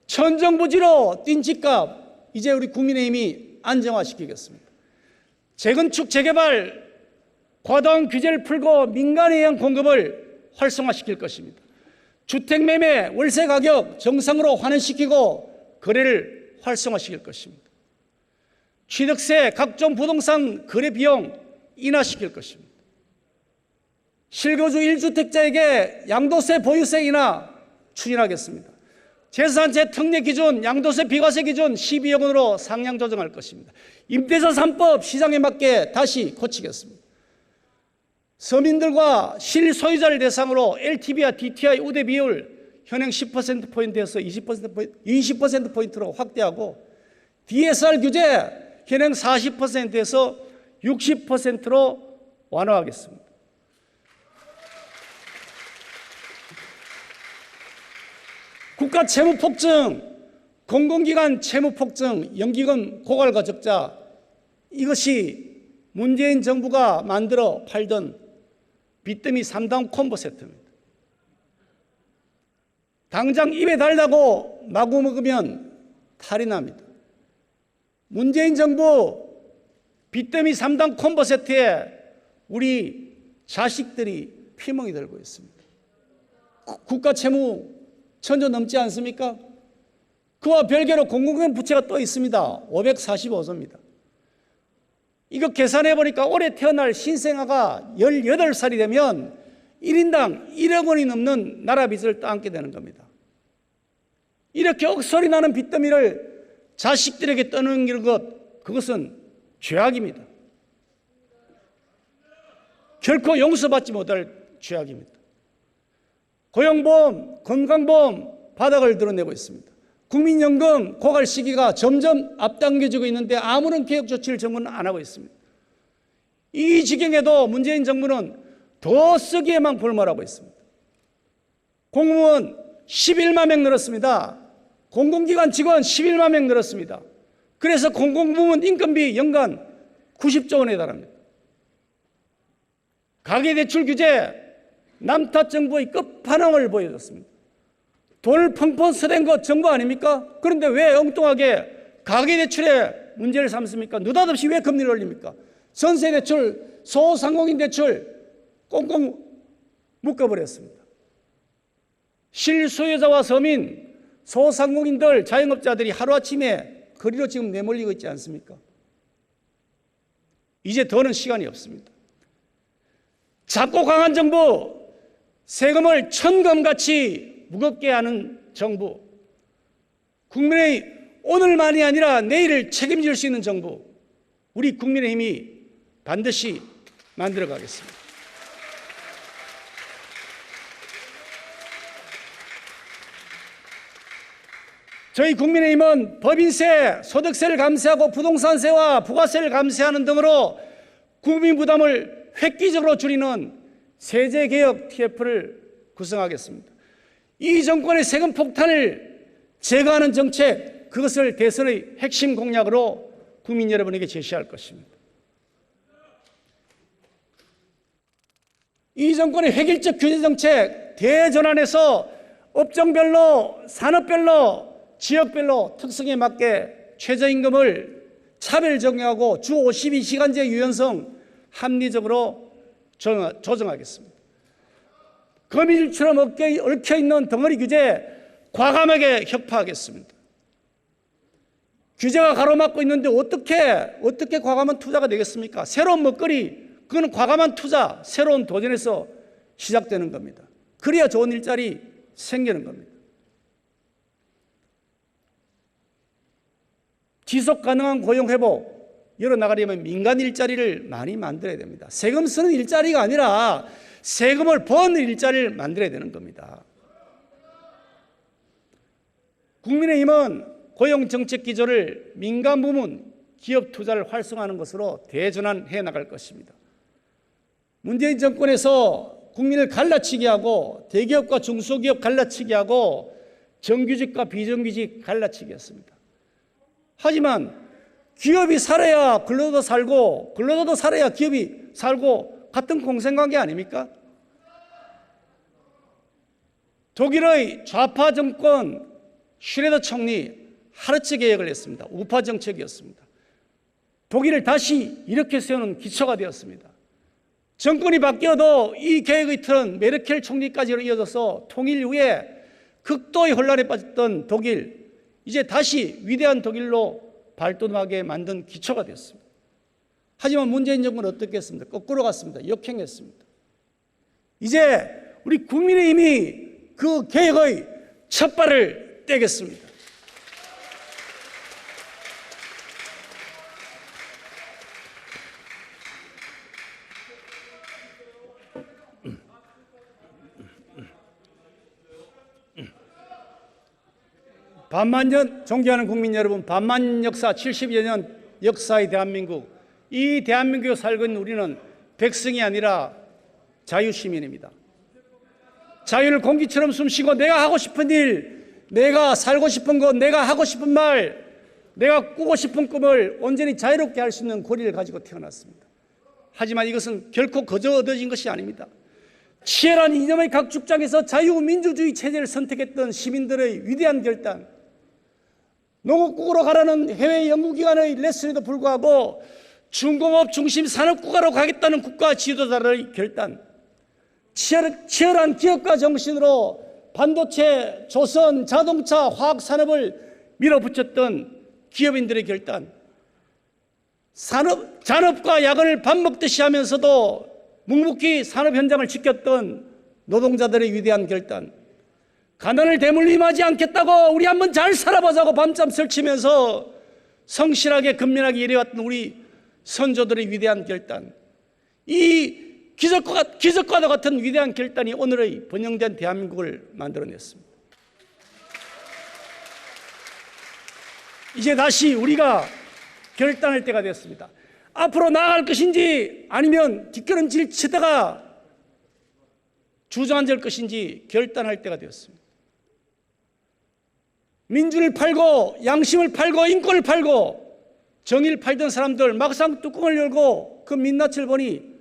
천정부지로 뛴 집값 이제 우리 국민의힘이 안정화시키겠습니다. 재건축, 재개발, 과다한 규제를 풀고 민간에 의한 공급을 활성화시킬 것입니다. 주택매매, 월세 가격 정상으로 환원시키고 거래를 활성화시킬 것입니다. 취득세, 각종 부동산 거래 비용 인하시킬 것입니다. 실거주 1주택자에게 양도세, 보유세 인하 추진하겠습니다. 재산세 특례 기준, 양도세 비과세 기준 12억 원으로 상향 조정할 것입니다. 임대차 3법 시장에 맞게 다시 고치겠습니다. 서민들과 실소유자를 대상으로 LTV와 DTI 우대 비율 현행 10%포인트에서 20%포인트로 확대하고 DSR 규제 현행 40%에서 60%로 완화하겠습니다. 국가 채무 폭증, 공공기관 채무 폭증, 연기금 고갈과 적자, 이것이 문재인 정부가 만들어 팔던 빚더미 3단 콤보 세트입니다. 당장 입에 달라고 마구 먹으면 탈이 납니다. 문재인 정부 빚더미 3단 콤보 세트에 우리 자식들이 피멍이 들고 있습니다. 국가 채무 천조 넘지 않습니까? 그와 별개로 공공기관 부채가 또 있습니다. 545조입니다. 이거 계산해 보니까 올해 태어날 신생아가 18살이 되면 1인당 1억 원이 넘는 나라 빚을 떠안게 되는 겁니다. 이렇게 억소리 나는 빚더미를 자식들에게 떠넘기는 것, 그것은 죄악입니다. 결코 용서받지 못할 죄악입니다. 고용보험, 건강보험 바닥을 드러내고 있습니다. 국민연금 고갈 시기가 점점 앞당겨지고 있는데 아무런 개혁 조치를 정부는 안 하고 있습니다. 이 지경에도 문재인 정부는 더 쓰기에만 골몰하고 있습니다. 공무원 11만 명 늘었습니다. 공공기관 직원 11만 명 늘었습니다. 그래서 공공부문 인건비 연간 90조 원에 달합니다. 가계대출 규제 남탓 정부의 끝판왕을 보여줬습니다. 돈을 펑펑 써댄 것 정부 아닙니까? 그런데 왜 엉뚱하게 가계대출에 문제를 삼습니까? 느닷없이 왜 금리를 올립니까? 전세대출, 소상공인 대출 꽁꽁 묶어버렸습니다. 실소유자와 서민, 소상공인들, 자영업자들이 하루아침에 거리로 지금 내몰리고 있지 않습니까? 이제 더는 시간이 없습니다. 작고 강한 정부, 세금을 천금같이 무겁게 하는 정부, 국민의 오늘만이 아니라 내일을 책임질 수 있는 정부, 우리 국민의힘이 반드시 만들어 가겠습니다. 저희 국민의힘은 법인세, 소득세를 감세하고 부동산세와 부가세를 감세하는 등으로 국민 부담을 획기적으로 줄이는 세제개혁 TF를 구성하겠습니다. 이 정권의 세금 폭탄을 제거하는 정책, 그것을 대선의 핵심 공약으로 국민 여러분에게 제시할 것입니다. 이 정권의 획일적 규제 정책, 대전환해서 업종별로, 산업별로, 지역별로 특성에 맞게 최저임금을 차별 적용하고 주 52시간제 유연성 합리적으로 조정하겠습니다. 거미줄처럼 얽혀있는 덩어리 규제 과감하게 혁파하겠습니다. 규제가 가로막고 있는데 어떻게 과감한 투자가 되겠습니까? 새로운 먹거리, 그건 과감한 투자, 새로운 도전에서 시작되는 겁니다. 그래야 좋은 일자리 생기는 겁니다. 지속 가능한 고용 회복 열어나가려면 민간 일자리를 많이 만들어야 됩니다. 세금 쓰는 일자리가 아니라 세금을 버는 일자리를 만들어야 되는 겁니다. 국민의힘은 고용정책 기조를 민간 부문, 기업 투자를 활성화하는 것으로 대전환해 나갈 것입니다. 문재인 정권에서 국민을 갈라치게 하고 대기업과 중소기업 갈라치게 하고 정규직과 비정규직 갈라치게 했습니다. 하지만 기업이 살아야 근로자도 살고 근로자도 살아야 기업이 살고 같은 공생관계 아닙니까? 독일의 좌파 정권 슈레더 총리 하르츠 계획을 했습니다. 우파 정책이었습니다. 독일을 다시 이렇게 세우는 기초가 되었습니다. 정권이 바뀌어도 이 계획의 틀은 메르켈 총리까지 이어져서 통일 이후에 극도의 혼란에 빠졌던 독일, 이제 다시 위대한 독일로 발돋움하게 만든 기초가 되었습니다. 하지만 문재인 정부는 어떻게 했습니까? 거꾸로 갔습니다. 역행했습니다. 이제 우리 국민의힘이 그 계획의 첫 발을 떼겠습니다. 반만년, 존경하는 국민 여러분, 반만 역사, 70여 년 역사의 대한민국, 이 대한민국에 살고 있는 우리는 백성이 아니라 자유시민입니다. 자유를 공기처럼 숨쉬고 내가 하고 싶은 일, 내가 살고 싶은 것, 내가 하고 싶은 말, 내가 꾸고 싶은 꿈을 온전히 자유롭게 할 수 있는 권리를 가지고 태어났습니다. 하지만 이것은 결코 거저 얻어진 것이 아닙니다. 치열한 이념의 각축장에서 자유민주주의 체제를 선택했던 시민들의 위대한 결단, 농업국으로 가라는 해외 연구기관의 레슨에도 불구하고 중공업 중심 산업국가로 가겠다는 국가 지도자들의 결단, 치열한 기업가 정신으로 반도체, 조선, 자동차, 화학산업을 밀어붙였던 기업인들의 결단, 잔업과 야근을 밥 먹듯이 하면서도 묵묵히 산업 현장을 지켰던 노동자들의 위대한 결단, 가난을 대물림하지 않겠다고 우리 한번 잘 살아보자고 밤잠 설치면서 성실하게 근면하게 일해왔던 우리 선조들의 위대한 결단, 이 기적과도 같은 위대한 결단이 오늘의 번영된 대한민국을 만들어냈습니다. 이제 다시 우리가 결단할 때가 됐습니다. 앞으로 나아갈 것인지 아니면 뒷걸음질 치다가 주저앉을 것인지 결단할 때가 되었습니다. 민주를 팔고 양심을 팔고 인권을 팔고 정의를 팔던 사람들 막상 뚜껑을 열고 그 민낯을 보니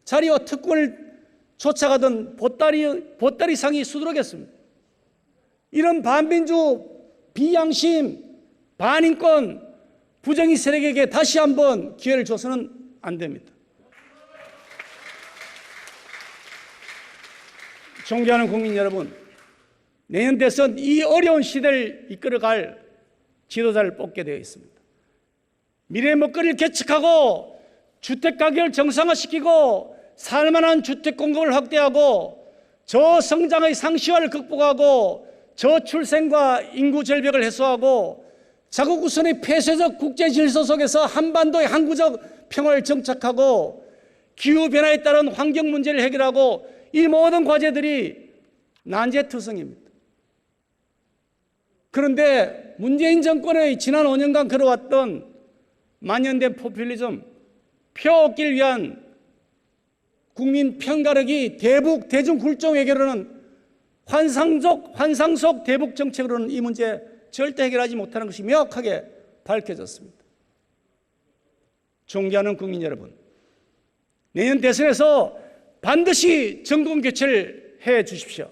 자리와 특권을 쫓아가던 보따리상이 수두룩했습니다. 이런 반민주, 비양심, 반인권, 부정의 세력에게 다시 한번 기회를 줘서는 안 됩니다. 존경하는 국민 여러분, 내년 대선 이 어려운 시대를 이끌어갈 지도자를 뽑게 되어 있습니다. 미래의 먹거리를 개척하고 주택 가격을 정상화시키고 살만한 주택 공급을 확대하고 저성장의 상시화를 극복하고 저출생과 인구 절벽을 해소하고 자국 우선의 폐쇄적 국제 질서 속에서 한반도의 항구적 평화를 정착하고 기후변화에 따른 환경 문제를 해결하고 이 모든 과제들이 난제투성입니다. 그런데 문재인 정권의 지난 5년간 걸어왔던 만연된 포퓰리즘, 표 얻기를 위한 국민 편가르기, 대북 대중 굴종 외교로는 환상 속 대북 정책으로는 이 문제 절대 해결하지 못하는 것이 명확하게 밝혀졌습니다. 존경하는 국민 여러분, 내년 대선에서 반드시 정권 교체를 해 주십시오.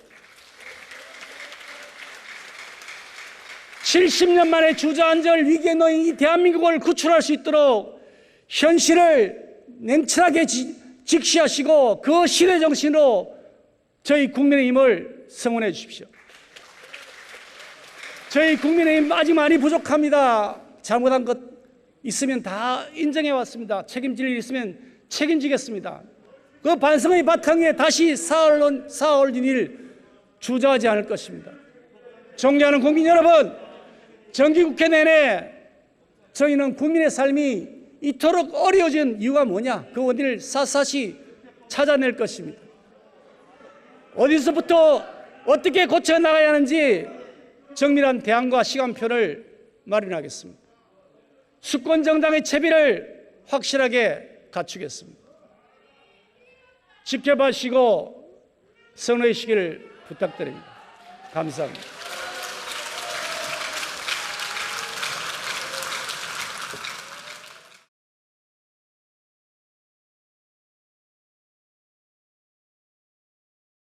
70년 만에 주저앉을 위기에 놓인 이 대한민국을 구출할 수 있도록 현실을 냉철하게 직시하시고 그 시대 정신으로 저희 국민의힘을 성원해 주십시오. 저희 국민의힘 아직 많이 부족합니다. 잘못한 것 있으면 다 인정해 왔습니다. 책임질 일 있으면 책임지겠습니다. 그 반성의 바탕에 다시 사흘 주저하지 않을 것입니다. 존경하는 국민 여러분, 정기국회 내내 저희는 국민의 삶이 이토록 어려워진 이유가 뭐냐, 그 원인을 샅샅이 찾아낼 것입니다. 어디서부터 어떻게 고쳐나가야 하는지 정밀한 대안과 시간표를 마련하겠습니다. 수권정당의 채비를 확실하게 갖추겠습니다. 지켜봐주시고 선호해 주시기를 부탁드립니다. 감사합니다.